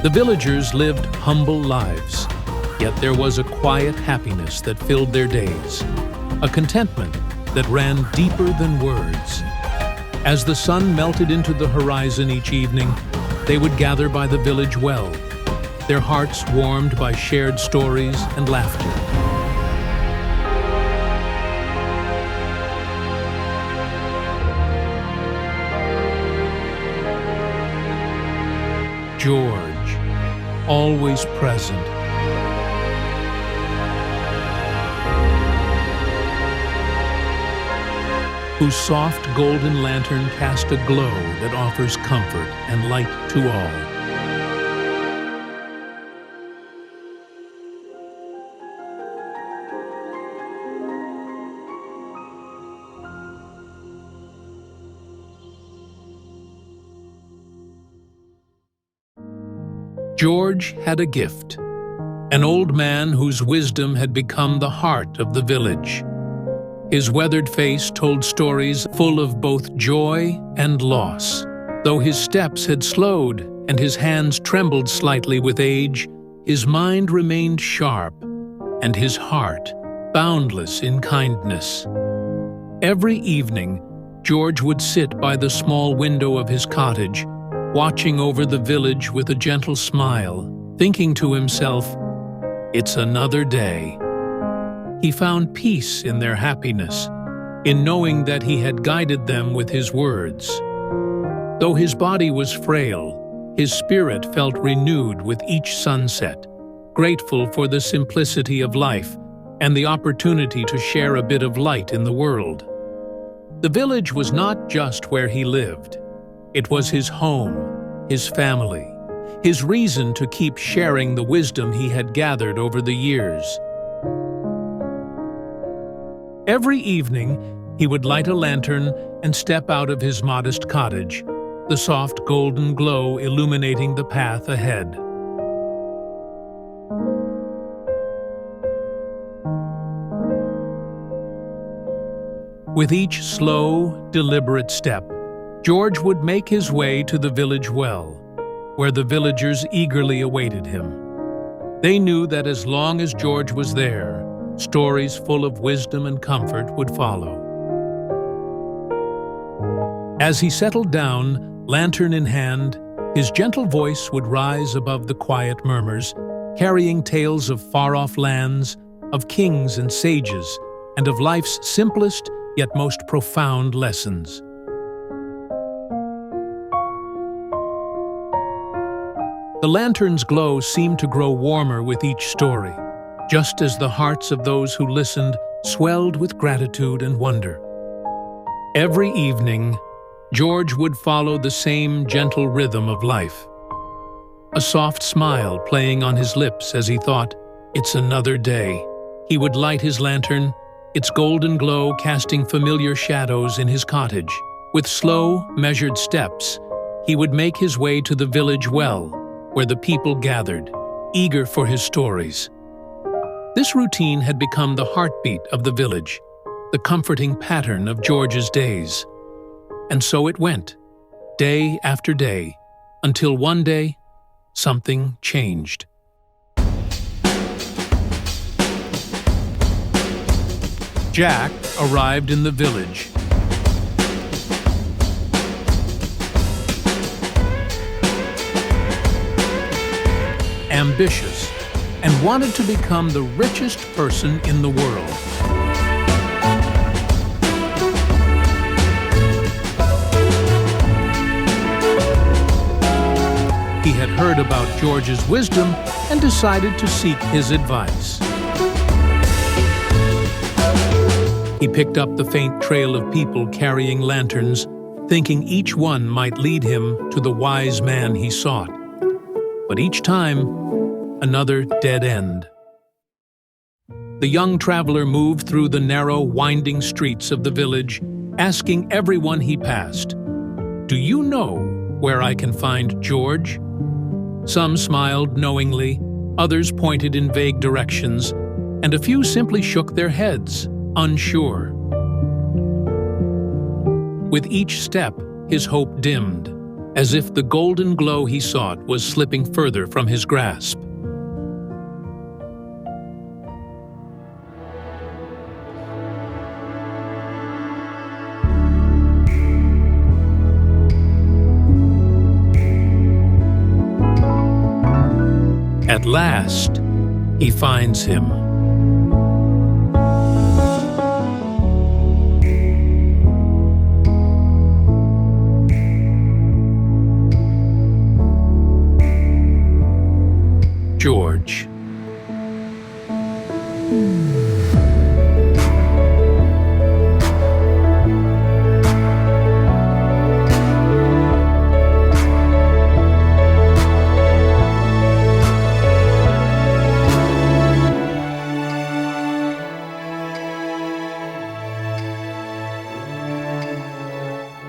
The villagers lived humble lives, yet there was a quiet happiness that filled their days, a contentment that ran deeper than words. As the sun melted into the horizon each evening, they would gather by the village well, their hearts warmed by shared stories and laughter. George, always present. Whose soft golden lantern cast a glow that offers comfort and light to all. George had a gift, an old man whose wisdom had become the heart of the village. His weathered face told stories full of both joy and loss. Though his steps had slowed and his hands trembled slightly with age, his mind remained sharp and his heart boundless in kindness. Every evening, George would sit by the small window of his cottage, watching over the village with a gentle smile, thinking to himself, "It's another day." He found peace in their happiness, in knowing that he had guided them with his words. Though his body was frail, his spirit felt renewed with each sunset, grateful for the simplicity of life and the opportunity to share a bit of light in the world. The village was not just where he lived. It was his home, his family, his reason to keep sharing the wisdom he had gathered over the years. Every evening, he would light a lantern and step out of his modest cottage, the soft golden glow illuminating the path ahead. With each slow, deliberate step, George would make his way to the village well, where the villagers eagerly awaited him. They knew that as long as George was there, stories full of wisdom and comfort would follow. As he settled down, lantern in hand, his gentle voice would rise above the quiet murmurs, carrying tales of far-off lands, of kings and sages, and of life's simplest yet most profound lessons. The lantern's glow seemed to grow warmer with each story, just as the hearts of those who listened swelled with gratitude and wonder. Every evening, George would follow the same gentle rhythm of life, a soft smile playing on his lips as he thought, "It's another day." He would light his lantern, its golden glow casting familiar shadows in his cottage. With slow, measured steps, he would make his way to the village well, where the people gathered, eager for his stories. This routine had become the heartbeat of the village, the comforting pattern of George's days. And so it went, day after day, until one day, something changed. Jack arrived in the village. Ambitious, and wanted to become the richest person in the world. He had heard about George's wisdom and decided to seek his advice. He picked up the faint trail of people carrying lanterns, thinking each one might lead him to the wise man he sought. But each time, another dead end. The young traveler moved through the narrow, winding streets of the village, asking everyone he passed, "Do you know where I can find George?" Some smiled knowingly, others pointed in vague directions, and a few simply shook their heads, unsure. With each step, his hope dimmed, as if the golden glow he sought was slipping further from his grasp. At last, he finds him.